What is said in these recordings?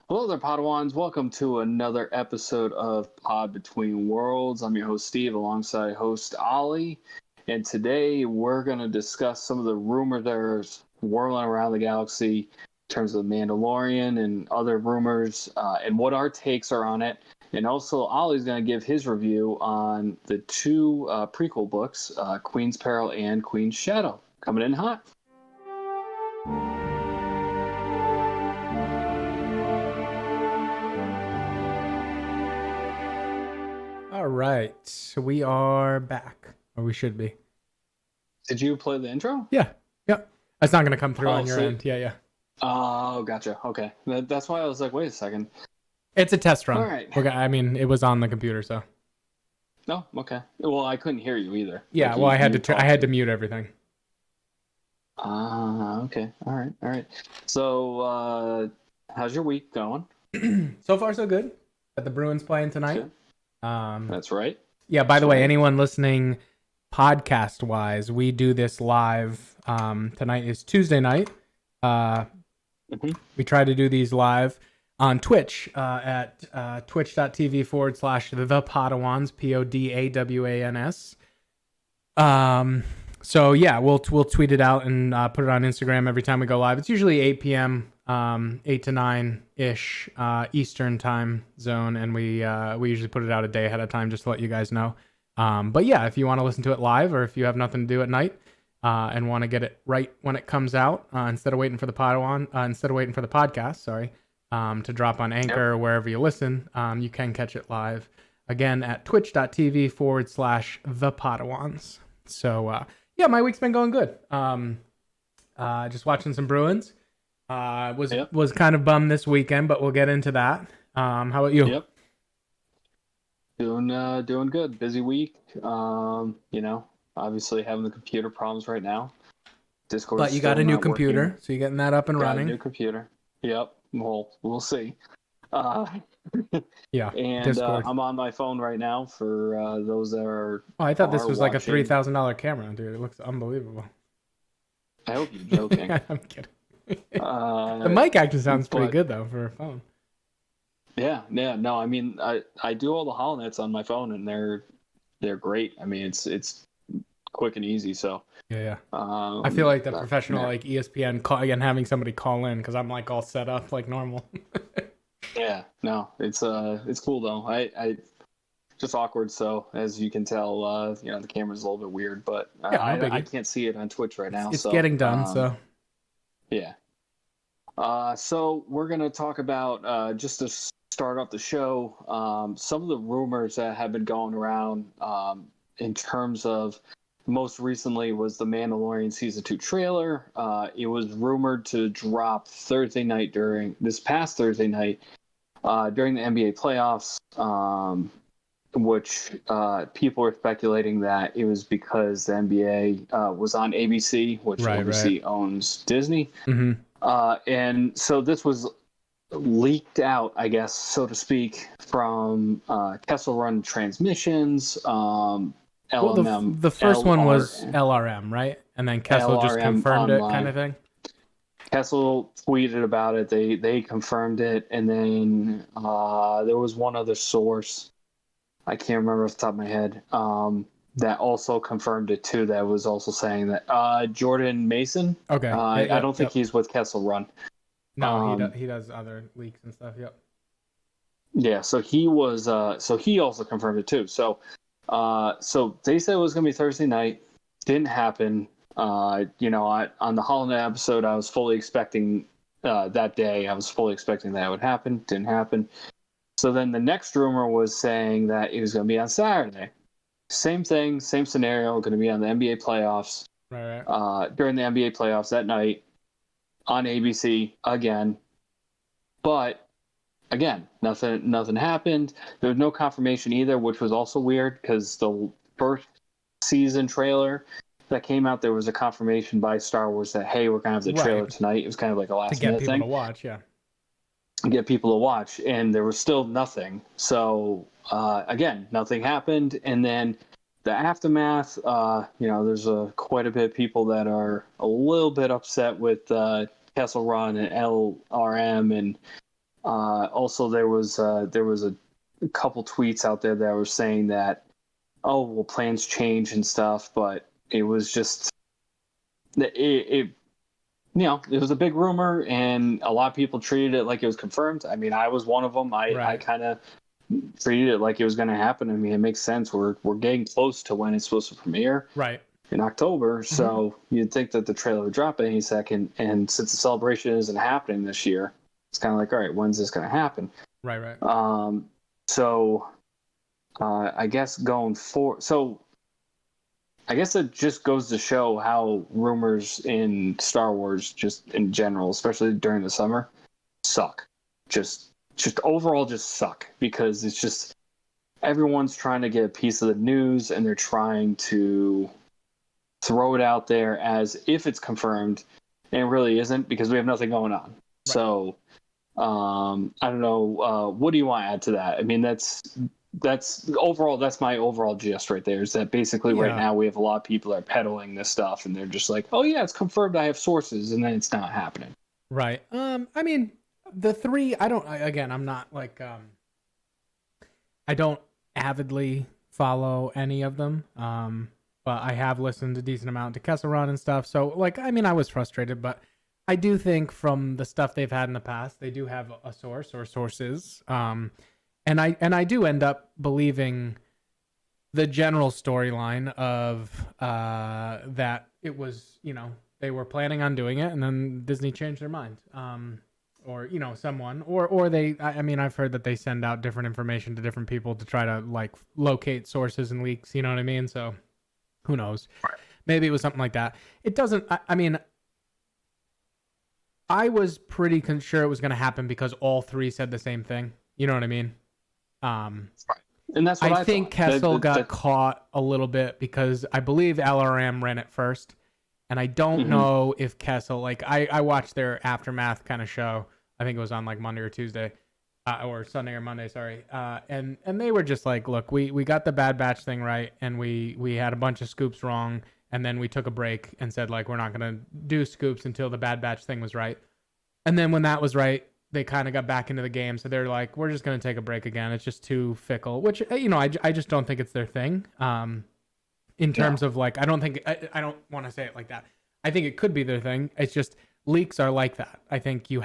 Hello there, Padawans. Welcome to another episode of Pod Between Worlds. I'm your host, Steve, alongside host Ollie. And today we're going to discuss some of the rumors that are whirling around the galaxy in terms of the Mandalorian and other rumors and what our takes are on it. And also, Ollie's going to give his review on the two prequel books, Queen's Peril and Queen's Shadow, coming in hot. All right, so we are back, or we should be. Did you play the intro? Yeah. That's not going to come through on your end. Yeah. Oh, gotcha. Okay. That's why I was like, wait a second. It's a test run. All right. I mean, it was on the computer, so. Oh, okay. Well, I couldn't hear you either. Yeah, like well, I had to mute everything. Okay. All right. So, how's your week going? So far, so good. Got the Bruins playing tonight. Good. That's right. Yeah, by the way, anyone listening podcast-wise, we do this live. Tonight is Tuesday night. We try to do these live on Twitch at twitch.tv/the Padawans, PODAWANS. So yeah, we'll tweet it out and put it on Instagram every time we go live. It's usually 8 p.m., 8 to 9-ish Eastern time zone, and we usually put it out a day ahead of time just to let you guys know. But yeah, if you want to listen to it live, or if you have nothing to do at night and want to get it right when it comes out, instead of waiting for the podcast, to drop on Anchor or wherever you listen, you can catch it live again at twitch.tv/the Padawans. So yeah, my week's been going good. Just watching some Bruins. Was kind of bummed this weekend, but we'll get into that. How about you? Yep. Doing good. Busy week. Obviously having the computer problems right now. Discord. But you got a new computer, working. so you're getting that up and running. A new computer. Yep. Well, we'll see. Yeah. And I'm on my phone right now for those that are. Oh, I thought this was watching. like a $3,000 camera, dude. It looks unbelievable. I hope you're joking. I'm kidding. The mic actually sounds pretty good though for a phone. Yeah. No, I mean, I do all the HoloNets on my phone, and they're great. I mean, it's quick and easy. So yeah. I feel like the professional like ESPN call having somebody call in because I'm like all set up like normal. Yeah. No, it's cool though. I just awkward. So as you can tell, the camera's a little bit weird, but I can't see it on Twitch right now. It's getting done. So. Yeah. So we're going to talk about, just to start off the show, some of the rumors that have been going around in terms of most recently was the Mandalorian Season 2 trailer. It was rumored to drop this past Thursday night during the NBA playoffs, which people were speculating that it was because the NBA was on ABC, which ABC owns Disney. Mm-hmm. And so this was leaked out, I guess, so to speak, from Kessel Run Transmissions, LMM. The first one was LRM, right? And then Kessel just confirmed it, kind of thing. Kessel tweeted about it. They confirmed it, and then there was one other source, I can't remember off the top of my head, that also confirmed it too. That was also saying that Jordan Mason. Okay. I don't think he's with Kessel Run. No, he does other leaks and stuff. Yep. Yeah. So he was. So he also confirmed it too. So they said it was going to be Thursday night. Didn't happen. On the HoloNet episode, I was fully expecting that day. I was fully expecting that would happen. Didn't happen. So then the next rumor was saying that it was going to be on Saturday. Same thing, same scenario, going to be on the NBA playoffs. Right. During the NBA playoffs that night on ABC again. But again, nothing happened. There was no confirmation either, which was also weird because the first season trailer that came out, there was a confirmation by Star Wars that, hey, we're going to have the trailer tonight. It was kind of like a last minute thing. To get people to watch, yeah. Get people to watch, and there was still nothing. So again, nothing happened. And then the aftermath, there's quite a bit of people that are a little bit upset with Kessel Run and LRM and Also, there was a couple tweets out there that were saying that, oh, well, plans change and stuff, but it was just it it was a big rumor, and a lot of people treated it like it was confirmed. I mean, I was one of them. I kind of treated it like it was going to happen. I mean, it makes sense. We're getting close to when it's supposed to premiere. Right. In October, so you'd think that the trailer would drop any second. And since the celebration isn't happening this year, it's kind of like, all right, when's this going to happen? Right. So I guess going forward, so I guess it just goes to show how rumors in Star Wars, just in general, especially during the summer, suck. Just overall, just suck, because it's just everyone's trying to get a piece of the news, and they're trying to throw it out there as if it's confirmed, and it really isn't, because we have nothing going on. Right. So I don't know, what do you want to add to that? I mean, that's overall, that's my overall gist right there, is that basically right now we have a lot of people that are peddling this stuff, and they're just like, oh yeah, it's confirmed, I have sources, and then it's not happening. Right. I mean, the three, I'm not like, I don't avidly follow any of them. But I have listened a decent amount to Kessel Run and stuff. So, like, I mean, I was frustrated, but I do think from the stuff they've had in the past, they do have a source or sources. And I do end up believing the general storyline of that it was, they were planning on doing it, and then Disney changed their mind. Or, someone, or they, I mean, I've heard that they send out different information to different people to try to, like, locate sources and leaks, you know what I mean? So who knows? Right. Maybe it was something like that. It doesn't, I mean, I was pretty sure it was going to happen because all three said the same thing. You know what I mean? Right. And that's what I think Kessel got caught a little bit because I believe LRM ran it first. And I don't know if Kessel, like, I watched their Aftermath kind of show. I think it was on like Monday or Tuesday. Or Sunday or Monday, sorry. And they were just like, look, we got the Bad Batch thing right, and we had a bunch of scoops wrong, and then we took a break and said, like, we're not going to do scoops until the Bad Batch thing was right. And then when that was right, they kind of got back into the game, so they're like, we're just going to take a break again. It's just too fickle, which, I just don't think it's their thing. In terms of, like, I don't want to say it like that. I think it could be their thing. It's just leaks are like that. I think you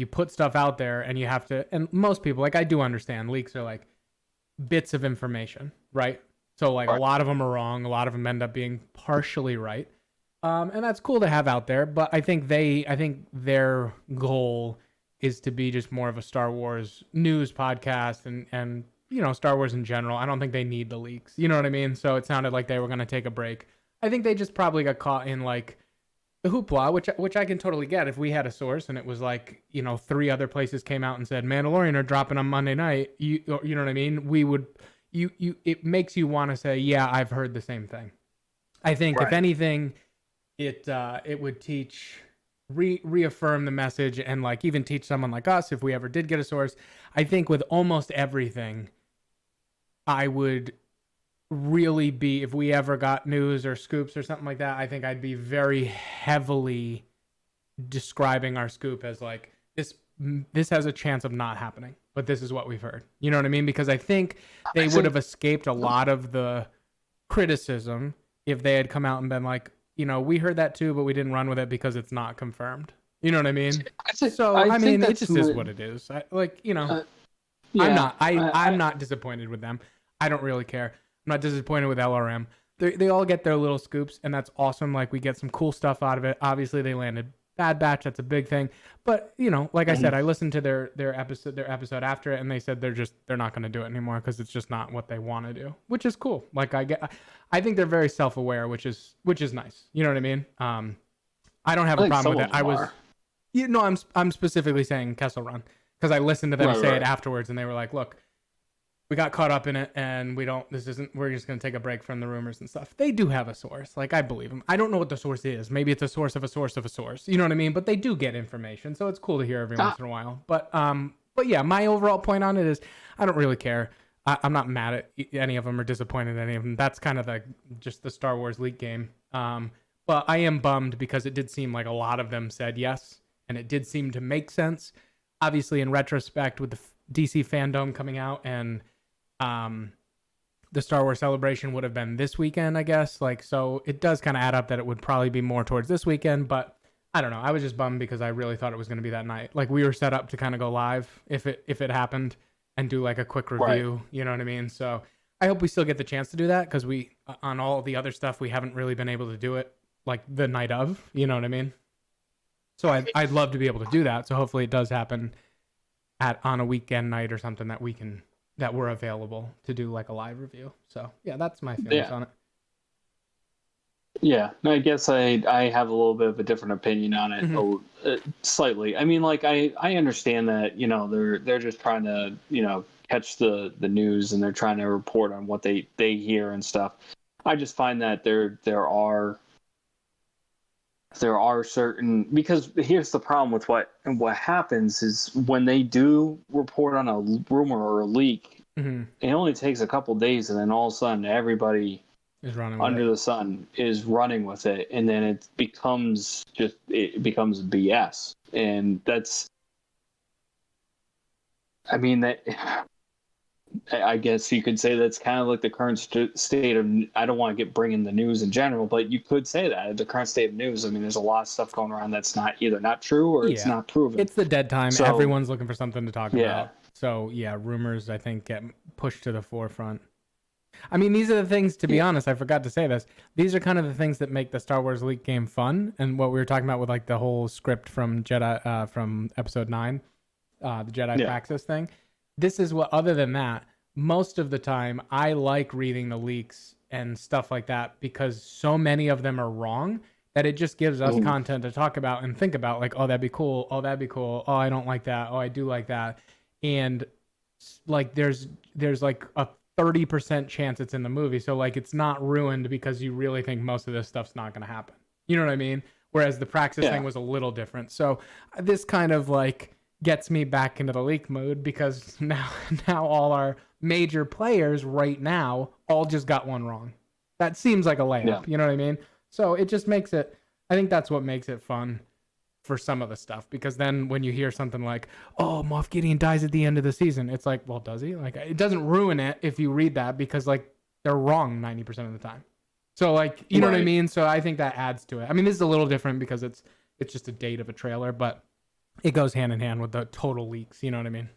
put stuff out there, and you have to, and most people, like, I do understand leaks are like bits of information, right? So, like, right. A lot of them are wrong. A lot of them end up being partially right. And that's cool to have out there, but I think their goal is to be just more of a Star Wars news podcast and Star Wars in general. I don't think they need the leaks. You know what I mean? So it sounded like they were going to take a break. I think they just probably got caught in, like, the hoopla, which I can totally get. If we had a source and it was like, 3 other places came out and said Mandalorian are dropping on Monday night, you know what I mean? We would, it makes you want to say, yeah, I've heard the same thing. I think if anything, it would reaffirm the message, and, like, even teach someone like us, if we ever did get a source. I think with almost everything, I would really be, if we ever got news or scoops or something like that, I think I'd be very heavily describing our scoop as, like, this has a chance of not happening, but this is what we've heard. You know what I mean? Because I think they would have escaped a lot of the criticism if they had come out and been like, we heard that too, but we didn't run with it because it's not confirmed. You know what I mean? I mean, it just is what it is. I'm not disappointed with them. I don't really care. I'm not disappointed with LRM. They all get their little scoops, and that's awesome. Like, we get some cool stuff out of it. Obviously, they landed Bad Batch. That's a big thing. But, like I said, I listened to their episode after it, and they said they're not going to do it anymore because it's just not what they want to do, which is cool. Like, I think they're very self-aware, which is nice. You know what I mean? I don't have a problem with it. I'm specifically saying Kessel Run because I listened to them say it afterwards, and they were like, look, we got caught up in it, and we're just going to take a break from the rumors and stuff. They do have a source. Like, I believe them. I don't know what the source is. Maybe it's a source of a source of a source. You know what I mean? But they do get information, so it's cool to hear every once in a while. But yeah, my overall point on it is I don't really care. I'm not mad at any of them or disappointed in any of them. That's kind of just the Star Wars leak game. But I am bummed because it did seem like a lot of them said yes, and it did seem to make sense. obviously in retrospect with the DC fandom coming out and the Star Wars Celebration would have been this weekend, I guess. Like, so it does kind of add up that it would probably be more towards this weekend, but I don't know. I was just bummed because I really thought it was going to be that night. Like, we were set up to kind of go live if it happened and do like a quick review, right. You know what I mean? So I hope we still get the chance to do that because we, on all the other stuff, we haven't really been able to do it like the night of, you know what I mean? So I'd love to be able to do that. So hopefully it does happen on a weekend night or something that we're available to do like a live review. So yeah, that's my feelings on it. Yeah, I guess I have a little bit of a different opinion on it, slightly. I mean, like I understand that, you know, they're just trying to, you know, catch the news and they're trying to report on what they hear and stuff. I just find that there are certain, because here's the problem with what happens is when they do report on a rumor or a leak, it only takes a couple days and then all of a sudden everybody is running under the sun is running with it, and then it becomes BS. And that's, I mean, that I guess you could say that's kind of like the current state of, I don't want to bring in the news in general, but you could say that the current state of news. I mean, there's a lot of stuff going around that's either not true or it's not proven. It's the dead time. So, everyone's looking for something to talk about. So yeah, rumors I think get pushed to the forefront. I mean, these are the things, to be honest, I forgot to say this. These are kind of the things that make the Star Wars leak game fun. And what we were talking about with like the whole script from Jedi, from episode 9, the Jedi Praxis thing. This is what, other than that, most of the time I like reading the leaks and stuff like that because so many of them are wrong that it just gives us content to talk about and think about, like, oh, that'd be cool. Oh, that'd be cool. Oh, I don't like that. Oh, I do like that. And like, there's like a 30% chance it's in the movie. So like, it's not ruined because you really think most of this stuff's not going to happen. You know what I mean? Whereas the Praxis thing was a little different. So this kind of like gets me back into the leak mood because now all our major players right now all just got one wrong. That seems like a layup. You know what I mean? So it just makes it, I think that's what makes it fun for some of the stuff, because then when you hear something like, oh, Moff Gideon dies at the end of the season, it's like, well, does he? Like, it doesn't ruin it if you read that, because like they're wrong 90% of the time. So like, you know what I mean? So I think that adds to it. I mean, this is a little different because it's just a date of a trailer, but it goes hand in hand with the total leaks. You know what I mean?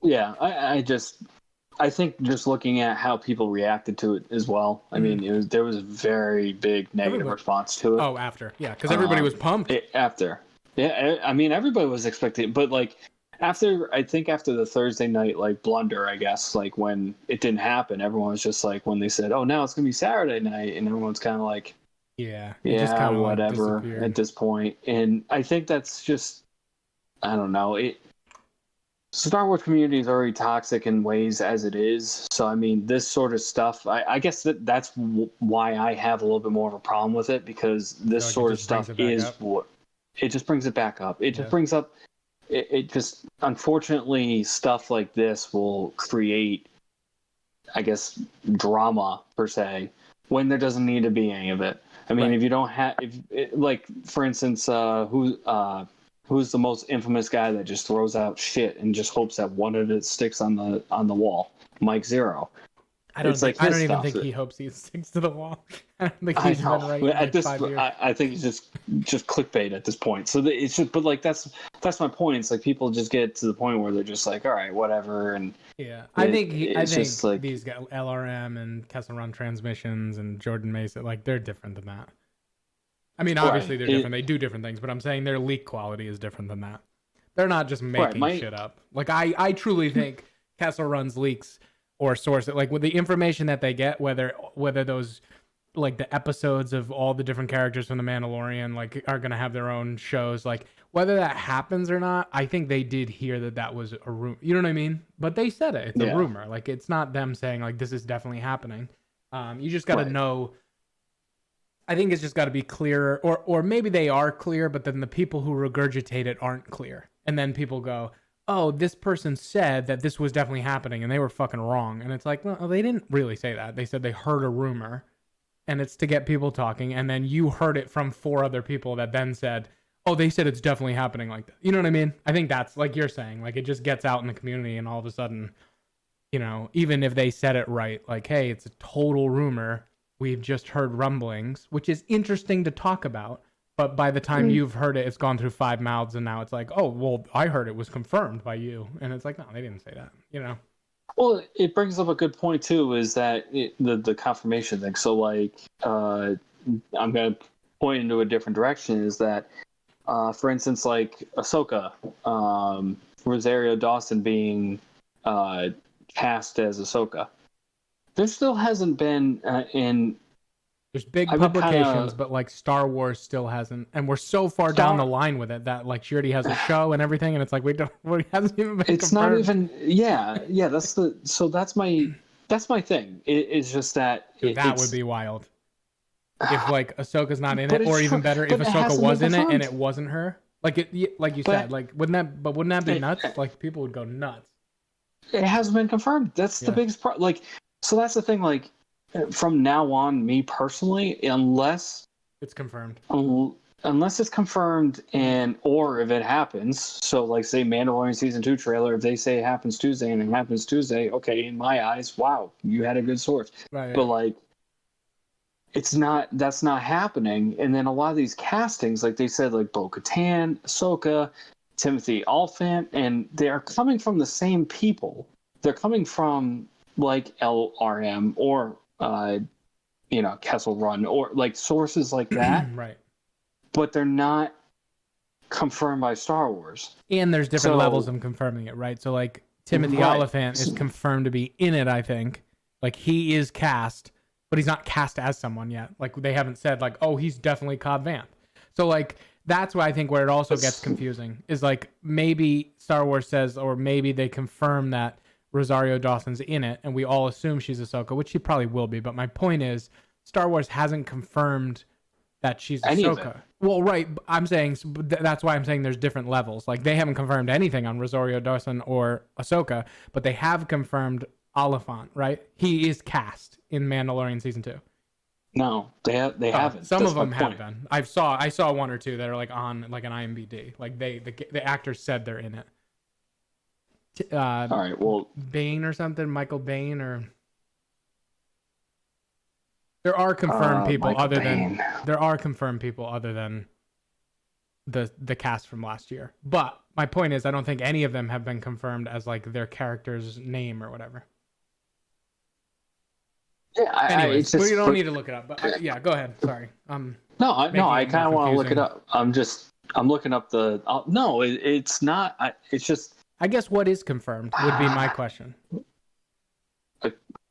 Yeah, I think just looking at how people reacted to it as well. I mean, there was a very big negative response to it. Oh, after. Yeah, because everybody was pumped. After. Yeah, I mean, everybody was expecting, but like after the Thursday night like blunder, I guess, like when it didn't happen, everyone was just like, when they said, oh, now it's going to be Saturday night, and everyone's kind of like, yeah, just kind of whatever at this point. And I think that's just, I don't know, Star Wars community is already toxic in ways as it is. So, I mean, this sort of stuff, I guess that's why I have a little bit more of a problem with it, because this sort of stuff is what it just brings it back up. It just brings up, it just, unfortunately, stuff like this will create, I guess, drama per se, when there doesn't need to be any of it. I mean, if you don't have, like, for instance, who's the most infamous guy that just throws out shit and just hopes that one of it sticks on the wall? Mike Zero. I don't even think he hopes he sticks to the wall. I don't think he's been right at this. 5 years. I think he's just clickbait at this point. So it's just, but like that's my point. It's like people just get to the point where they're just like, all right, whatever. And I think like, these guys, LRM and Kessel Run Transmissions and Jordan Mason, like they're different than that. I mean, obviously they're different. They do different things, but I'm saying their leak quality is different than that. They're not just making shit up. Like I truly think Kessel Run's leaks or source it, like with the information that they get, whether those, like the episodes of all the different characters from the Mandalorian, like are going to have their own shows, like whether that happens or not, I think they did hear that was a rumor. You know what I mean? But they said it. It's a rumor. Like it's not them saying like this is definitely happening. You just got to know. I think it's just got to be clearer, or maybe they are clear, but then the people who regurgitate it aren't clear. And then people go, oh, this person said that this was definitely happening and they were fucking wrong. And it's like, well, they didn't really say that. They said they heard a rumor, and it's to get people talking. And then you heard it from 4 other people that then said, oh, they said it's definitely happening like that. You know what I mean? I think that's like you're saying, like it just gets out in the community and all of a sudden, even if they said it right, like, hey, it's a total rumor. We've just heard rumblings, which is interesting to talk about. But by the time you've heard it, it's gone through 5 mouths, and now it's like, oh, well, I heard it was confirmed by you. And it's like, no, they didn't say that, Well, it brings up a good point, too, is that the confirmation thing. So, like, I'm going to point into a different direction, is that, for instance, like Ahsoka, Rosario Dawson being cast as Ahsoka. There still hasn't been there's big publications, but like Star Wars still hasn't, and we're so far down the line with it that like she already has a show and everything, and it's like it hasn't even been it's confirmed. Not even that's my thing. It's just that that would be wild if like Ahsoka's not in it, or even better, if Ahsoka was in it and it wasn't her. Like you said, like wouldn't that be nuts? Like people would go nuts. It hasn't been confirmed. That's the biggest problem. Like, so that's the thing. Like, from now on, me personally, unless it's confirmed, unless it's confirmed, or if it happens, so like say Mandalorian season 2 trailer, if they say it happens Tuesday and it happens Tuesday, okay, in my eyes, wow, you had a good source. Right. But like, that's not happening. And then a lot of these castings, like they said, like Bo-Katan, Ahsoka, Timothy Olyphant, and they are coming from the same people. They're coming from like LRM or Kessel Run or like sources like that. Right. But they're not confirmed by Star Wars. And there's different levels of confirming it, right? So like Timothy Olyphant is confirmed to be in it, I think. Like he is cast, but he's not cast as someone yet. Like they haven't said like, oh, he's definitely Cobb Vanth. So like that's why I think where it also gets confusing is like maybe Star Wars says, or maybe they confirm that Rosario Dawson's in it, and we all assume she's Ahsoka, which she probably will be. But my point is, Star Wars hasn't confirmed that she's Ahsoka. Well, right. I'm saying that's why I'm saying there's different levels. Like they haven't confirmed anything on Rosario Dawson or Ahsoka, but they have confirmed Oliphant, right? He is cast in Mandalorian season 2. No, they haven't. Some of them have been. I saw one or two that are like on like an IMDb. Like the actors said they're in it. All right. Well, Bain or something, Michael Bain, or there are confirmed people other than the cast from last year. But my point is, I don't think any of them have been confirmed as like their character's name or whatever. Yeah, anyways, we don't need to look it up. But yeah, go ahead. Sorry. No, I kind of want to look it up. I'm looking up the. No, it's not. It's just. I guess what is confirmed would be my question.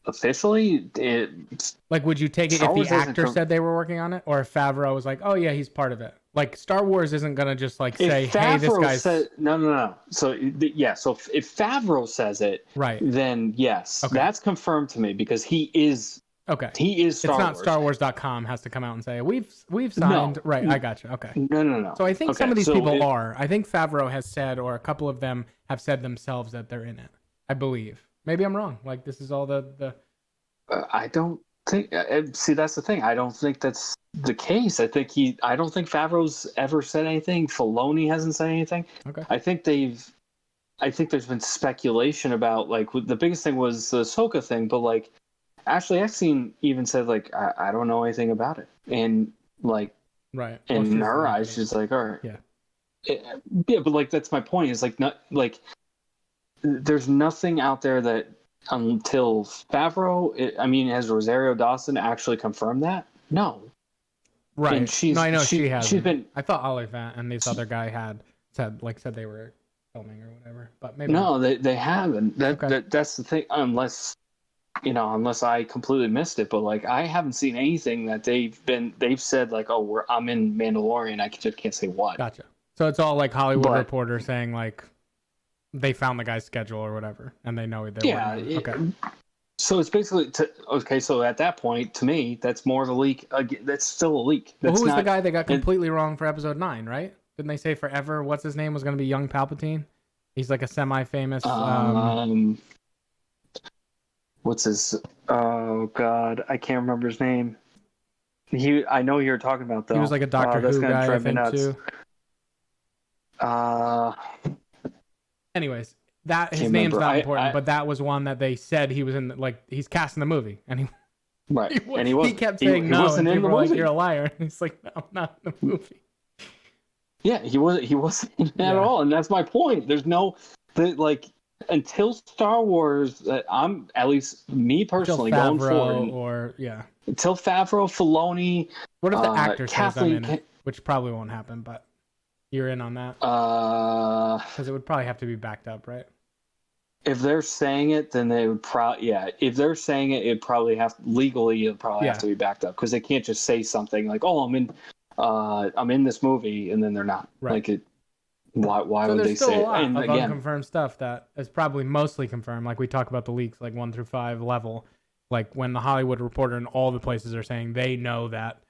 Officially, it's like, would you take it if the actor said they were working on it, or if Favreau was like, "Oh yeah, he's part of it"? Like Star Wars isn't gonna just like say, "Hey, this guy's." No. So yeah, so if Favreau says it, right, then yes, that's confirmed to me because he is. Okay. He is Star Wars. It's not StarWars.com has to come out and say we've signed. No. Right, I got you. Okay. No. So I think some of these people are. I think Favreau has said, or a couple of them have said themselves that they're in it. I believe. Maybe I'm wrong. Like this is all the. I don't think. See, that's the thing. I don't think that's the case. I don't think Favreau's ever said anything. Filoni hasn't said anything. Okay. I think there's been speculation about like the biggest thing was the Ahsoka thing, but like. Ashley Eckstein even said, like, I don't know anything about it. And, like, right. In her eyes, she's like, all right. Yeah. Yeah, but, like, that's my point. Is like, not, like, there's nothing out there that until Favreau, has Rosario Dawson actually confirmed that? No. Right. And I know she has. She's been. I thought Oliphant and this other guy had said they were filming or whatever. But maybe. No, they haven't. That's the thing. Unless I completely missed it, but like I haven't seen anything that they've said like, oh, I'm in Mandalorian. I just can't say what. Gotcha. So it's all like Hollywood Reporter saying like they found the guy's schedule or whatever, and they know they're okay. So it's basically So at that point, to me, that's more of a leak. That's still a leak. Well, who was the guy that got completely wrong for episode 9? Right? Didn't they say forever? What's his name was going to be young Palpatine? He's like a semi-famous. What's his? Oh God, I can't remember his name. I know you're talking about though. He was like a Doctor Who guy, I think too. Anyways, that his Can't name's remember. not important, but that was one that they said he was in. Like, he's cast in the movie, and Right. And he kept saying no, wasn't and in the people were like, movie. "You're a liar." And he's like, "No, not in the movie." Yeah, he wasn't in that at all, and that's my point. There's no like until Star Wars. I'm at least me personally going forward. Until Favreau, Filoni. What if the actor says I'm Kathleen? in it? Which probably won't happen, but you're in on that. Because it would probably have to be backed up, right? If they're saying it, then they would probably If they're saying it, it probably have legally have to be backed up because they can't just say something like, "Oh, I'm in this movie," and then they're not. Right. Like it. Why would they say it? There's still a lot of unconfirmed stuff that is probably mostly confirmed. Like we talk about the leaks, like 1 through 5 level. Like when the Hollywood Reporter and all the places are saying they know that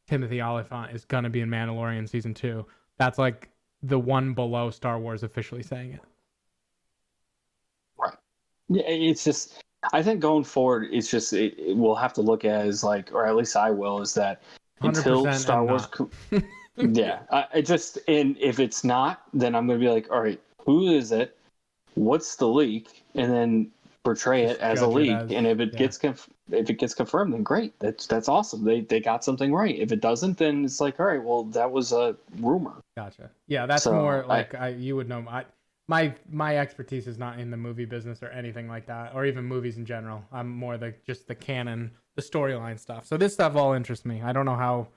Timothy Olyphant is gonna be in Mandalorian season 2. That's like the one below Star Wars officially saying it. Right. Yeah, it's just. I think going forward, it's just we'll have to look at as like, or at least I will, is that until Star Wars. Yeah, and if it's not, then I'm going to be like, all right, who is it? What's the leak? And then portray it as a leak. And if it gets confirmed, then great. That's awesome. They got something right. If it doesn't, then it's like, all right, well, that was a rumor. Gotcha. Yeah, that's more like you would know. My expertise is not in the movie business or anything like that, or even movies in general. I'm more just the canon, the storyline stuff. So this stuff all interests me. I don't know how.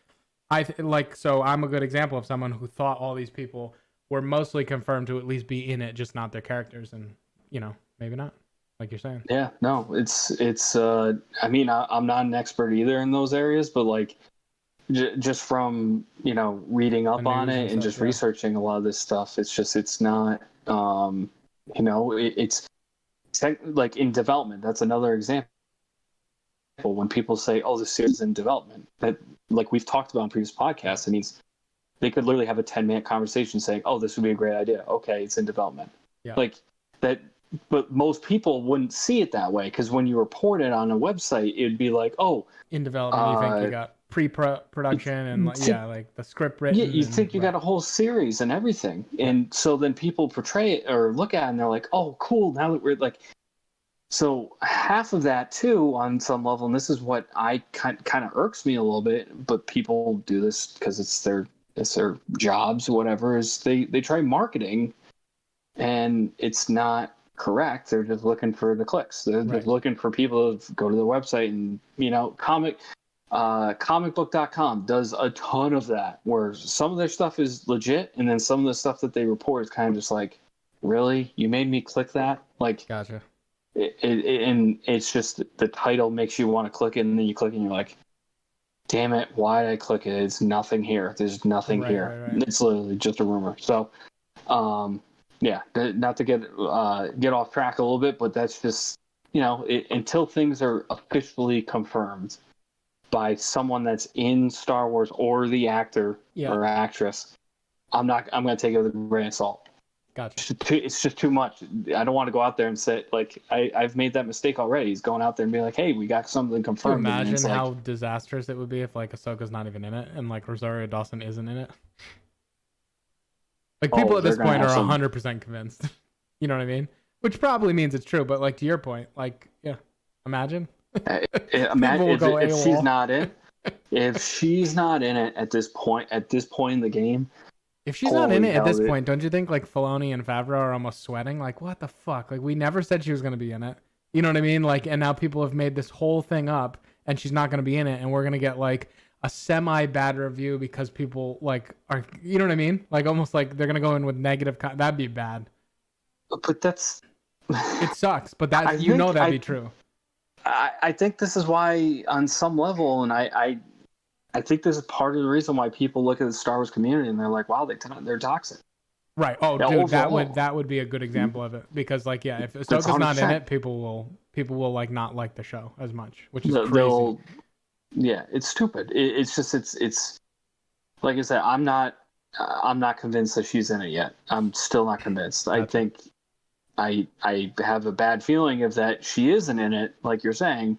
So I'm a good example of someone who thought all these people were mostly confirmed to at least be in it, just not their characters, and maybe not, like you're saying. Yeah, no, it's. I mean, I'm not an expert either in those areas, but like, just from reading up on it and just researching a lot of this stuff, it's not. It's like in development. That's another example. When people say, "Oh, the series is in development," that like we've talked about in previous podcasts, it means they could literally have a 10-minute conversation saying, "Oh, this would be a great idea." Okay, it's in development. Yeah. Like that, but most people wouldn't see it that way because when you report it on a website, it'd be like, "Oh, in development." You think you got pre-production and like the script written. Yeah, you think you got a whole series and everything, and so then people portray it or look at it and they're like, "Oh, cool!" Now that we're like. So half of that too, on some level, and this is what I kind of irks me a little bit, but people do this because it's their jobs, whatever. Is they try marketing, and it's not correct. They're just looking for the clicks. They're just looking for people to go to the website and comicbook.com does a ton of that, where some of their stuff is legit, and then some of the stuff that they report is kind of just like, really, you made me click that, like. Gotcha. And it's just the title makes you want to click it, and then you click it and you're like, damn it, why did I click it? It's nothing here. There's nothing here. Right. It's literally just a rumor. So not to get off track a little bit, but that's just until things are officially confirmed by someone that's in Star Wars or the actor or actress, I'm going to take it with a grain of salt. Gotcha. It's just too much. I don't want to go out there and say, like, I've made that mistake already. He's going out there and be like, hey, we got something confirmed. Can you imagine how disastrous it would be if, like, Ahsoka's not even in it and, like, Rosario Dawson isn't in it? Like, people at this point are 100% convinced. You know what I mean? Which probably means it's true, but, like, to your point, like, yeah, imagine. Imagine if she's not in. If she's not in it at this point in the game. If she's not in it at this point, don't you think like Filoni and Favreau are almost sweating? Like, what the fuck? Like, we never said she was going to be in it. You know what I mean? Like, and now people have made this whole thing up and she's not going to be in it. And we're going to get like a semi-bad review because people like are, you know what I mean? Like almost like they're going to go in with negative. That'd be bad. But that's. It sucks. But that'd be true. I think this is why on some level, and I think this is part of the reason why people look at the Star Wars community and they're like, wow, they're toxic. Right. Oh, dude, overall, that would be a good example of it because, like, yeah, if Ahsoka's not in it, people will like not like the show as much, which is crazy. Yeah, it's stupid. It's like I said, I'm not convinced that she's in it yet. I'm still not convinced. Gotcha. I think I have a bad feeling of that she isn't in it, like you're saying.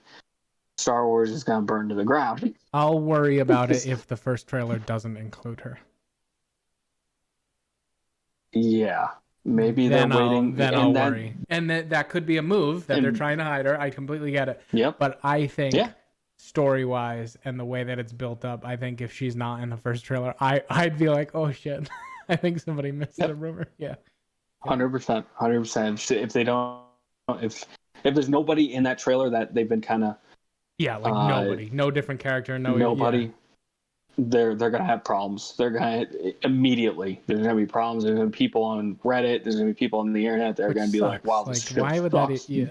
Star Wars is going to burn to the ground. I'll worry about it if the first trailer doesn't include her. Yeah, maybe they're then waiting. I'll that, worry. And that could be a move that they're and trying to hide her. I completely get it. yep, But I yeah, think story wise and the way that it's built up, I think if she's not in the first trailer, I'd be like, oh shit. I think somebody missed the yep, rumor. Yeah. 100%, 100%. If they don't, if there's nobody in that trailer that they've been kind of Yeah, like nobody. No different character, nobody. Yeah. They're gonna have problems. They're gonna immediately. There's gonna be problems. There's gonna be people on Reddit. There's gonna be people on the internet. They're gonna be like, "Wow, this shit why would sucks." that? Yeah,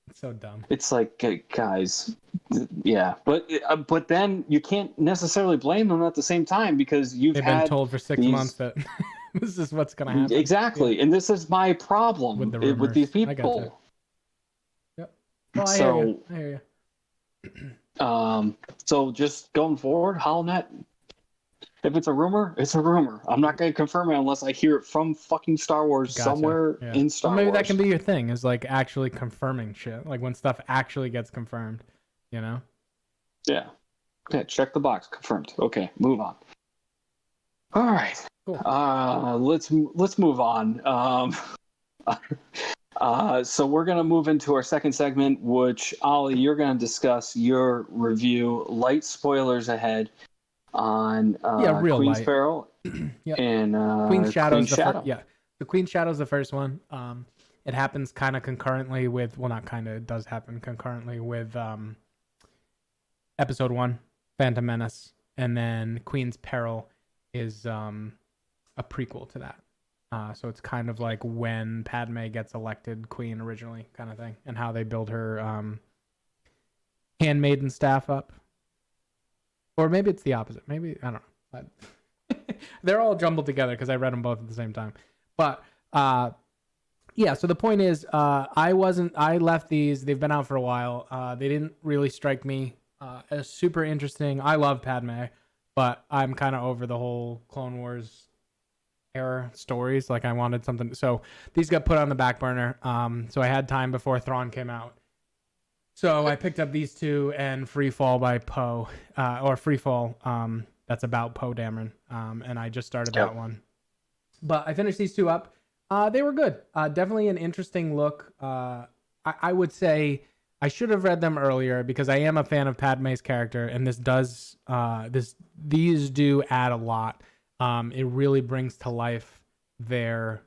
it's so dumb. It's like, guys, yeah, but then you can't necessarily blame them at the same time because they've been told for 6 months that this is what's gonna happen. Exactly, and this is my problem with these people. Yep. Well, I hear you. So just going forward, HoloNet, if it's a rumor, it's a rumor. I'm not going to confirm it unless I hear it from fucking Star Wars somewhere in Star Wars. Maybe that can be your thing, is like actually confirming shit. Like when stuff actually gets confirmed, you know? Yeah. Okay, check the box. Confirmed. Okay, move on. All right. Cool. Let's move on. So we're going to move into our second segment, which, Ollie, you're going to discuss your review. Light spoilers ahead on real Queen's light. Peril Yep. and Queen's Shadow. Shadow. The Queen's Shadow is the first one. It happens kind of concurrently with, well, not kind of, it does happen concurrently with Episode 1, Phantom Menace, and then Queen's Peril is a prequel to that. So it's kind of like when Padme gets elected queen originally, kind of thing, and how they build her handmaiden staff up. Or maybe it's the opposite. Maybe, I don't know. They're all jumbled together because I read them both at the same time. But yeah, so the point is, I left these. They've been out for a while. They didn't really strike me as super interesting. I love Padme, but I'm kind of over the whole Clone Wars era stories. Like I wanted something, so these got put on the back burner. So I had time before Thrawn came out, so I picked up these two and Freefall by Poe, or Freefall, that's about Poe Dameron, and I just started that one, but I finished these two up. They were good. Definitely an interesting look. I would say I should have read them earlier because I am a fan of Padme's character, and these do add a lot. It really brings to life the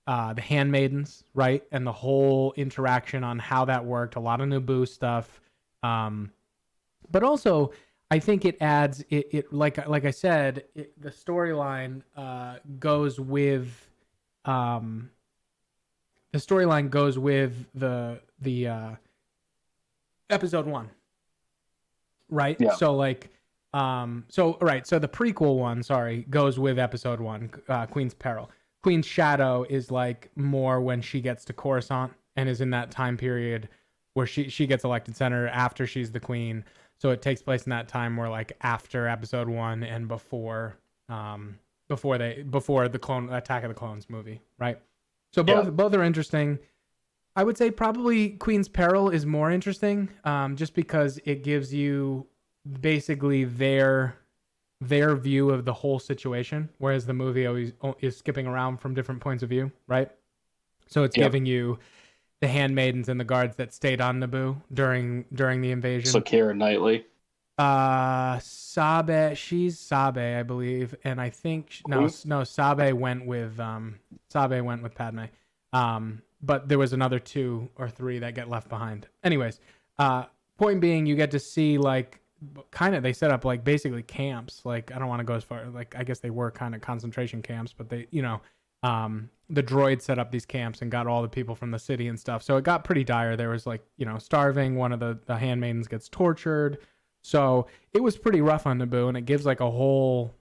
handmaidens, right? And the whole interaction on how that worked. A lot of Naboo stuff. But also I think it adds it like I said, the storyline goes with the Episode 1. Right? Yeah. So like so the prequel one, goes with Episode 1, Queen's Peril. Queen's Shadow is like more when she gets to Coruscant and is in that time period where she gets elected senator after she's the queen. So it takes place in that time where like after Episode 1 and before the clone Attack of the Clones movie, right? So both are interesting. I would say probably Queen's Peril is more interesting, just because it gives you basically their view of the whole situation, whereas the movie always is skipping around from different points of view, right? So it's giving you the handmaidens and the guards that stayed on Naboo during the invasion. So Keira Knightley. She's Sabe, I believe, and I think Sabe went with Padme. But there was another 2 or 3 that get left behind. Anyways, point being, you get to see like kind of, they set up like basically camps. Like I don't want to go as far, like I guess they were kind of concentration camps, but they, the droid set up these camps and got all the people from the city and stuff. So it got pretty dire. There was like, starving. One of the handmaidens gets tortured. So it was pretty rough on Naboo, and it gives like a whole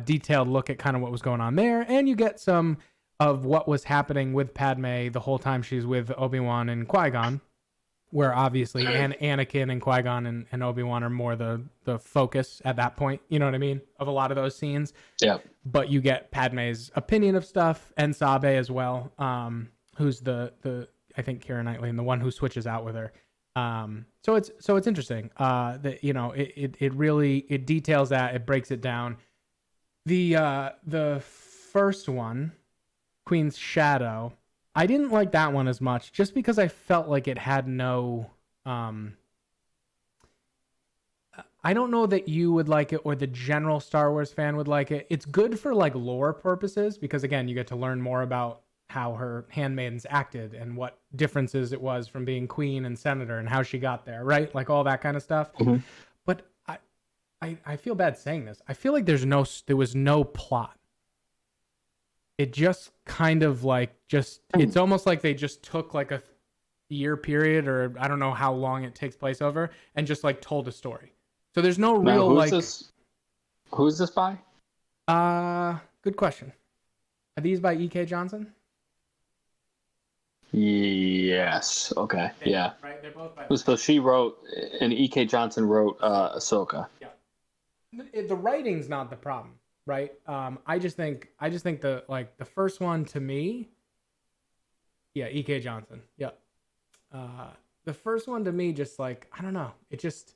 detailed look at kind of what was going on there. And you get some of what was happening with Padme the whole time she's with Obi-Wan and Qui-Gon, where obviously Anakin and Qui-Gon and Obi-Wan are more the focus at that point, you know what I mean, of a lot of those scenes. Yeah. But you get Padme's opinion of stuff, and Sabe as well, who's the I think Keira Knightley, and the one who switches out with her. So it's interesting. That it really details that, it breaks it down. The first one, Queen's Shadow, I didn't like that one as much, just because I felt like it had no. I don't know that you would like it or the general Star Wars fan would like it. It's good for like lore purposes because again, you get to learn more about how her handmaidens acted and what differences it was from being queen and senator and how she got there, right? Like all that kind of stuff. Mm-hmm. But I feel bad saying this. I feel like there was no plot. It just kind of like it's almost like they just took like a year period, or I don't know how long it takes place over, and just like told a story. So there's no real Who's this by? Good question. Are these by E.K. Johnson? Yes. Okay. Yeah. Right. They're both by. So she wrote, and E.K. Johnson wrote Ahsoka. Yeah. The writing's not the problem, right? I just think the first one to me. Yeah, E.K. Johnson. Yeah. The first one to me, just like I don't know, it just.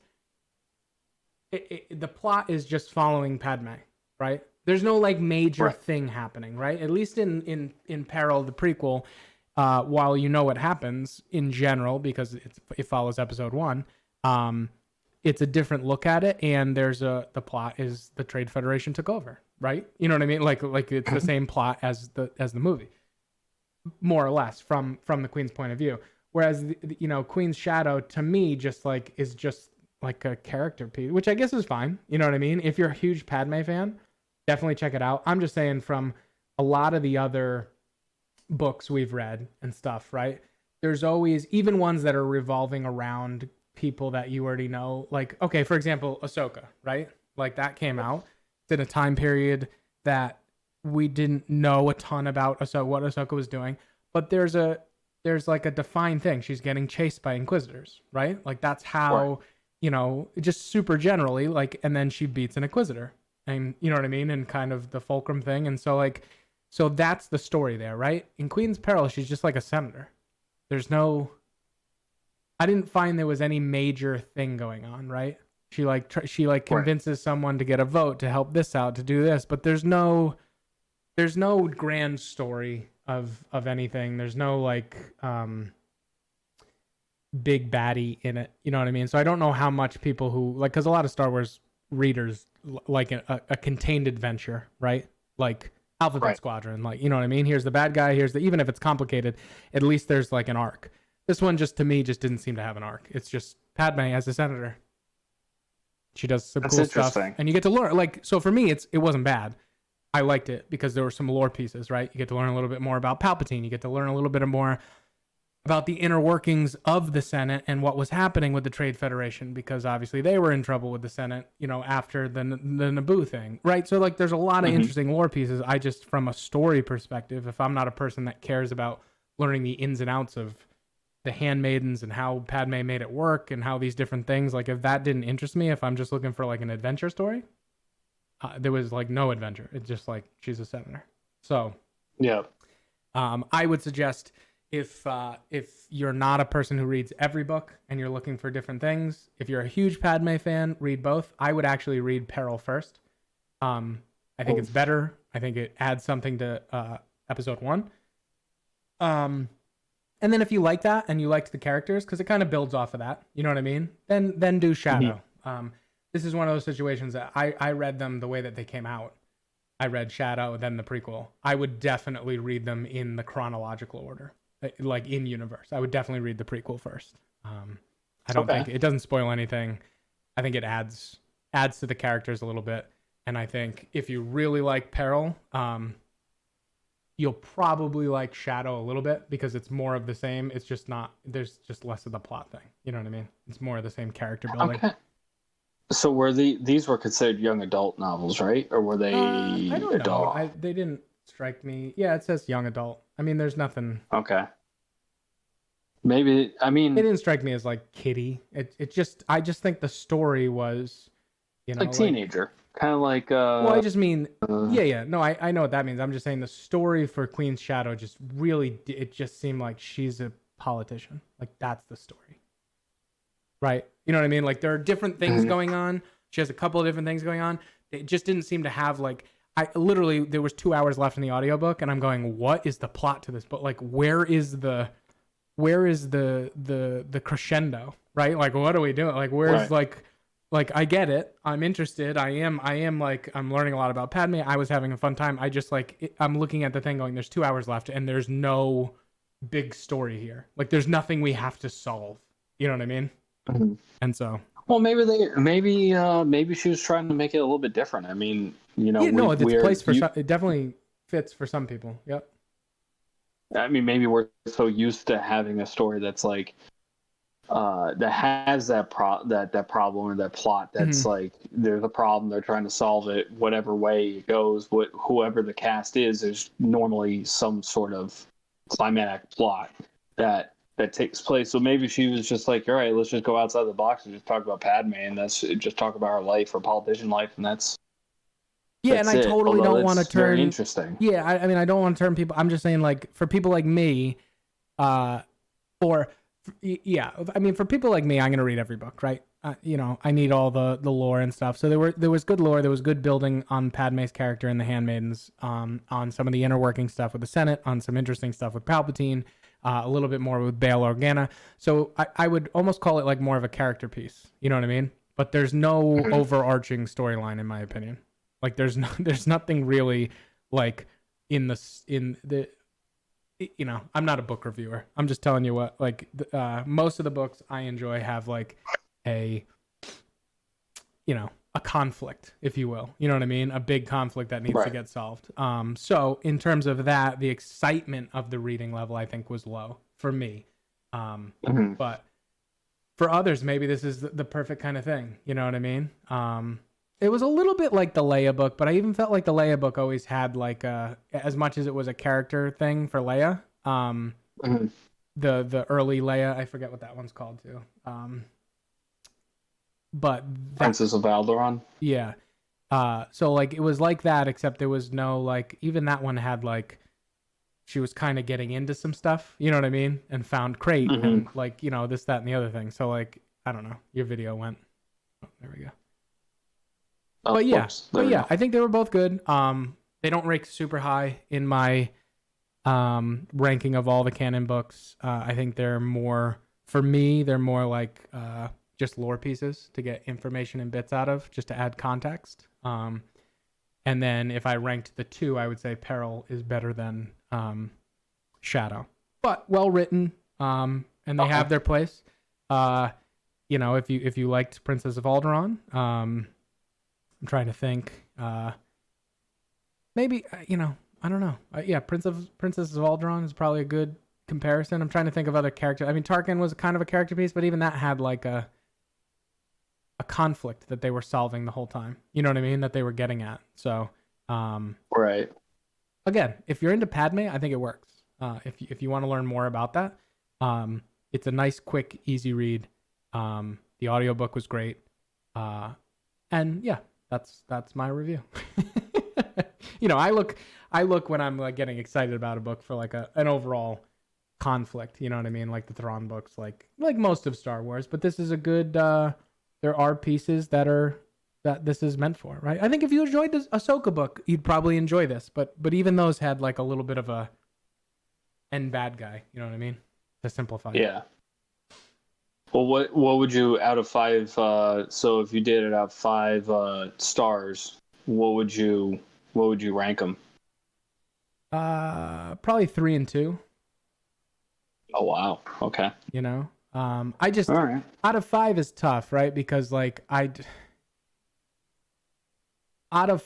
The plot is just following Padme, right? There's no like major thing happening, right? At least in Peril, the prequel, while you know what happens in general because it follows episode 1, it's a different look at it, and the plot is the Trade Federation took over, right? You know what I mean? Like it's the same plot as the movie, more or less from the Queen's point of view. Whereas Queen's Shadow to me is just like a character piece, which I guess is fine. You know what I mean? If you're a huge Padme fan, definitely check it out. I'm just saying from a lot of the other books we've read and stuff, right? There's always, even ones that are revolving around people that you already know. Like, okay, for example, Ahsoka, right? Like that came out. It's in a time period that we didn't know a ton about what Ahsoka was doing. But there's like a defined thing. She's getting chased by Inquisitors, right? Like that's how... just super generally, like, and then she beats an Inquisitor, and you know what I mean, and kind of the fulcrum thing, and so that's the story there, right? In Queen's Peril, she's just like a senator. I didn't find there was any major thing going on, right? She convinces someone to get a vote to help this out, to do this, but there's no grand story of anything. There's no like, big baddie in it, you know what I mean? So I don't know how much people who like, because a lot of Star Wars readers like a contained adventure, right? Like Alphabet Squadron, like, you know what I mean? Here's the bad guy, even if it's complicated, at least there's like an arc. This one to me just didn't seem to have an arc. It's just Padme as a senator. She does some cool stuff, and you get to learn. Like, so for me, it wasn't bad. I liked it because there were some lore pieces, right? You get to learn a little bit more about Palpatine. You get to learn a little bit more about the inner workings of the Senate and what was happening with the Trade Federation, because obviously they were in trouble with the Senate, after the Naboo thing, right? So like there's a lot of interesting lore pieces. I just, from a story perspective, if I'm not a person that cares about learning the ins and outs of the handmaidens and how Padme made it work and how these different things, like if that didn't interest me, if I'm just looking for like an adventure story, there was like no adventure. It's just like she's a senator. So yeah, I would suggest, if you're not a person who reads every book and you're looking for different things, if you're a huge Padme fan, read both. I would actually read Peril first. I think it's better. I think it adds something to episode 1. And then if you like that and you liked the characters, because it kind of builds off of that, you know what I mean? Then do Shadow. This is one of those situations that I read them the way that they came out. I read Shadow, then the prequel. I would definitely read them in the chronological order. Like in universe, I would definitely read the prequel first. I don't think it doesn't spoil anything. I think it adds to the characters a little bit, and I think if you really like Peril, you'll probably like Shadow a little bit because it's more of the same. It's just not. There's just less of the plot thing. You know what I mean? It's more of the same character building. Okay. So were these were considered young adult novels, right? Or were they I don't adult? know. They didn't strike me. Yeah, it says young adult. I mean, there's nothing. Okay. Maybe, I mean, it didn't strike me as like kiddie. I just think the story was, like teenager, kind of like. Well, I just mean, yeah. No, I know what that means. I'm just saying the story for Queen's Shadow just really, it just seemed like she's a politician. Like that's the story, right? You know what I mean? Like there are different things going on. She has a couple of different things going on. It just didn't seem to have like. I literally, there was 2 hours left in the audiobook, and I'm going, what is the plot to this book? Like, where is the crescendo, right? Like, what are we doing? Like, where's like I get it. I'm interested. I am like, I'm learning a lot about Padme. I was having a fun time. I just like, I'm looking at the thing going, there's 2 hours left, and there's no big story here. Like, there's nothing we have to solve. You know what I mean? Mm-hmm. And so, well, maybe she was trying to make it a little bit different. I mean, you know, it's a place for it definitely fits for some people. Yep. I mean, maybe we're so used to having a story that's like that has that problem or that plot that's like there's a problem, they're trying to solve it whatever way it goes. Whoever the cast is, there's normally some sort of climatic plot that takes place. So maybe she was just like, all right, let's just go outside the box and just talk about Padme, and that's just talk about her life or politician life, and that's and I totally don't want to turn. Very interesting. Yeah, I mean, I don't want to turn people. I'm just saying, like, for people like me, I mean, for people like me, I'm gonna read every book, right? You know, I need all the lore and stuff. So there was good lore, there was good building on Padme's character in the Handmaidens, on some of the inner working stuff with the Senate, on some interesting stuff with Palpatine, a little bit more with Bail Organa. So I would almost call it like more of a character piece. You know what I mean? But there's no overarching storyline, in my opinion. Like, there's nothing really like in the. You know, I'm not a book reviewer. I'm just telling you what, like, most of the books I enjoy have like a conflict, if you will. You know what I mean? A big conflict that needs to get solved. So in terms of that, the excitement of the reading level, I think, was low for me. But for others, maybe this is the perfect kind of thing. You know what I mean? It was a little bit like the Leia book, but I even felt like the Leia book always had like as much as it was a character thing for Leia. The early Leia, I forget what that one's called too. But Princess of Alderaan. Yeah. So like it was like that, except there was no like, even that one had like, she was kind of getting into some stuff, you know what I mean, and found Crate and like, you know, this, that, and the other thing. So like, I don't know, your video went. Oh, there we go. But yeah, I think they were both good. They don't rank super high in my ranking of all the canon books. I think they're more, for me, they're more like just lore pieces to get information and bits out of, just to add context. And then if I ranked the two, I would say Peril is better than Shadow. But well written, and they have their place. You know, if you liked Princess of Alderaan, I'm trying to think. Maybe, you know, I don't know. Yeah, Princess of Alderaan is probably a good comparison. I'm trying to think of other characters. I mean, Tarkin was kind of a character piece, but even that had like a conflict that they were solving the whole time. You know what I mean? That they were getting at. So, right. Again, if you're into Padme, I think it works. If you want to learn more about that, it's a nice, quick, easy read. The audiobook was great. And yeah, that's my review. You know, I look when I'm like getting excited about a book for like an overall conflict, you know what I mean? Like the Thrawn books, like most of Star Wars, but this is a good, there are pieces that this is meant for, right? I think if you enjoyed this Ahsoka book, you'd probably enjoy this, but even those had like a little bit of a end bad guy, you know what I mean? To simplify. Yeah. Well, what would you, out of 5, so if you did it out of 5 stars, what would you rank them? Probably 3 and 2. Oh wow. Okay. You know, I just, all right. Out of 5 is tough, right? Because like out of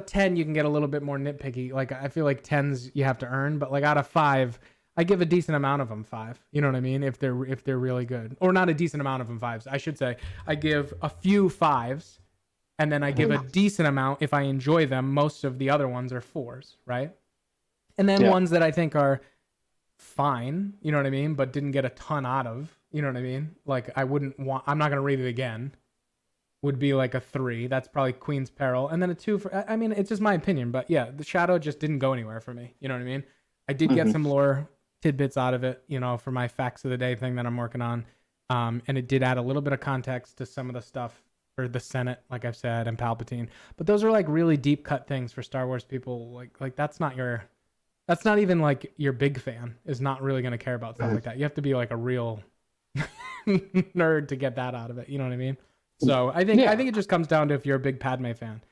10 you can get a little bit more nitpicky. Like I feel like 10s you have to earn, but like out of 5, I give a decent amount of them 5. You know what I mean? If they're really good, or not a decent amount of them 5s, I should say. I give a few 5s, and then I give a decent amount if I enjoy them. Most of the other ones are 4s, right? And then ones that I think are fine, you know what I mean, but didn't get a ton out of, you know what I mean? Like I'm not gonna read it again. Would be like a 3. That's probably Queen's Peril, and then a 2 for. I mean, it's just my opinion, but yeah, the Shadow just didn't go anywhere for me. You know what I mean? I did get some lore tidbits out of it, you know, for my facts of the day thing that I'm working on. And it did add a little bit of context to some of the stuff or the Senate, like I've said, and Palpatine. But those are like really deep cut things for Star Wars people. Like that's not even like your big fan is not really going to care about stuff like that. You have to be like a real nerd to get that out of it. You know what I mean? So I think it just comes down to if you're a big Padme fan.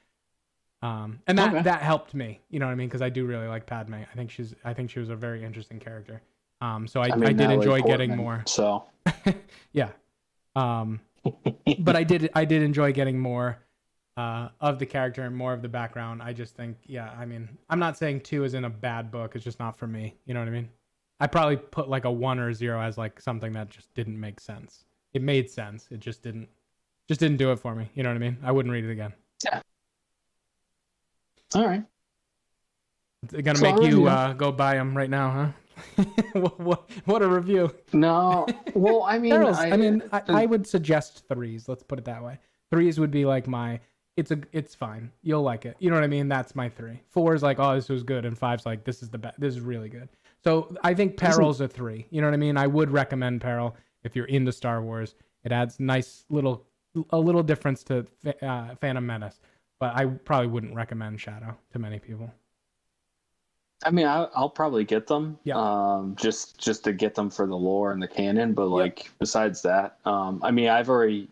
And that helped me, you know what I mean? Because I do really like Padme. I think she was a very interesting character. So I did enjoy getting more. So yeah. But I did enjoy getting more of the character and more of the background. I just think, I mean, I'm not saying 2 is in a bad book. It's just not for me. You know what I mean? I probably put like a 1 or a 0 as like something that just didn't make sense. It made sense. It just didn't do it for me. You know what I mean? I wouldn't read it again. Yeah. All right. It's gonna make you go buy them right now, huh? what a review. No. Well, I mean, I would suggest 3s. Let's put it that way. 3s would be like it's fine. You'll like it. You know what I mean? That's my 3. 4 is like, oh, this was good, and 5's like, this is really good. So I think Peril's a 3. You know what I mean? I would recommend Peril if you're into Star Wars. It adds a little difference to Phantom Menace, but I probably wouldn't recommend Shadow to many people. I mean, I'll probably get them, just to get them for the lore and the canon. But like besides that, I mean, I've already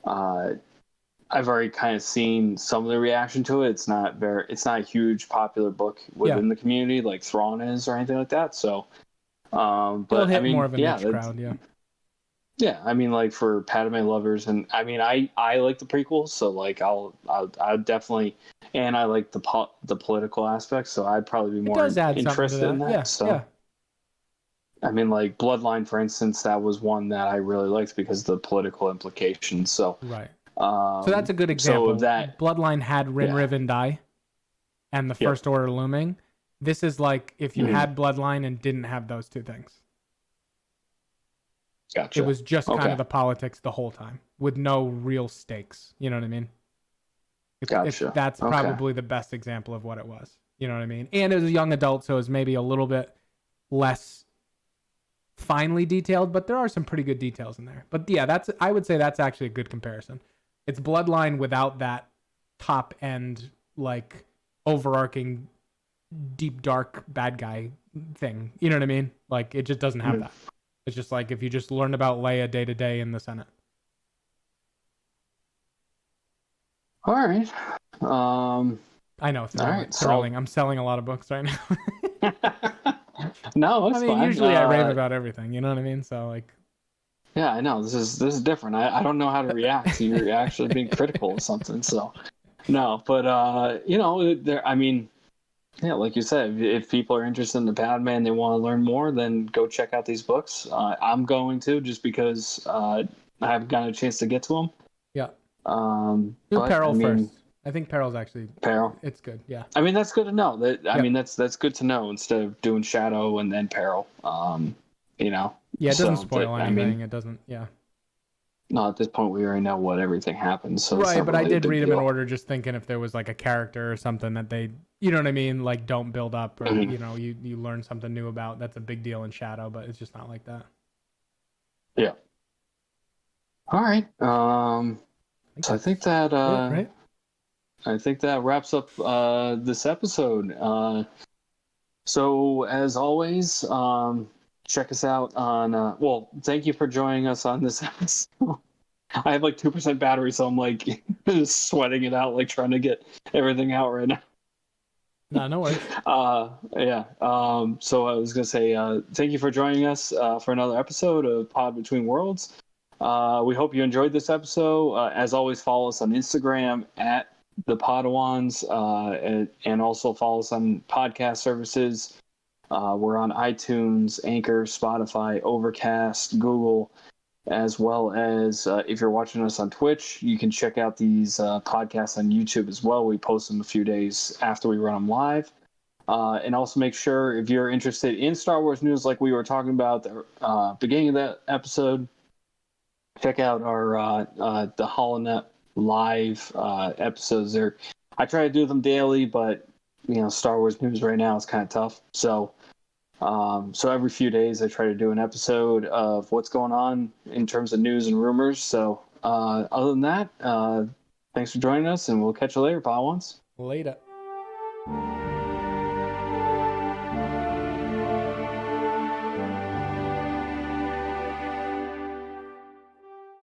kind of seen some of the reaction to it. It's not a huge popular book within the community like Thrawn is or anything like that. So, but it'll hit I mean, more of a niche crowd, Yeah, I mean, like for Padme lovers, and I mean, I like the prequels, so like I'll definitely, and I like the political aspects, so I'd probably be more interested in that. Yeah, so, I mean, like Bloodline, for instance, that was one that I really liked because of the political implications. So right. So that's a good example. So that Bloodline had Rin Riven die, and the First Order looming. This is like if you had Bloodline and didn't have those two things. Gotcha. It was just kind of the politics the whole time with no real stakes. You know what I mean? Gotcha. That's probably the best example of what it was. You know what I mean? And it was a young adult, so it was maybe a little bit less finely detailed, but there are some pretty good details in there. But yeah, I would say that's actually a good comparison. It's Bloodline without that top end, like overarching deep dark bad guy thing. You know what I mean? Like it just doesn't have that. It's just like if you just learned about Leia day to day in the Senate. All right. I know. Thrilling. I'm selling a lot of books right now. No, it's fine. Usually I rave about everything. You know what I mean? So like. Yeah, I know. This is different. I don't know how to react to you actually being critical of something. So, no, but you know, I mean. Yeah, like you said, if people are interested in the Padme and they want to learn more, then go check out these books. I'm going to just because I haven't gotten a chance to get to them. Yeah. Do Peril first. I think Peril's actually Peril. It's good. Yeah. I mean, that's good to know. I mean, that's good to know instead of doing Shadow and then Peril. You know. Yeah, it doesn't spoil anything. I mean, it doesn't. Yeah. No, at this point we already know what everything happens. So right, but I did read them in order, just thinking if there was like a character or something that they, you know what I mean, like don't build up, or you know, you learn something new about. That's a big deal in Shadow, but it's just not like that. Yeah. All right. So I think that right? I think that wraps up this episode. So as always, check us out on well, thank you for joining us on this episode. I have like 2% battery, so I'm like just sweating it out, like trying to get everything out right now. No worries. Yeah. So I was gonna say thank you for joining us for another episode of Pod Between Worlds. We hope you enjoyed this episode. As always, follow us on Instagram at the Padawans, and also follow us on podcast services. We're on iTunes, Anchor, Spotify, Overcast, Google, as well as if you're watching us on Twitch, you can check out these podcasts on YouTube as well. We post them a few days after we run them live. And also make sure if you're interested in Star Wars news like we were talking about at the beginning of that episode, check out our the HoloNet live episodes there. I try to do them daily, but you know, Star Wars news right now is kind of tough. So every few days I try to do an episode of what's going on in terms of news and rumors. So Other than that, thanks for joining us, and we'll catch you later, Podwans. Later.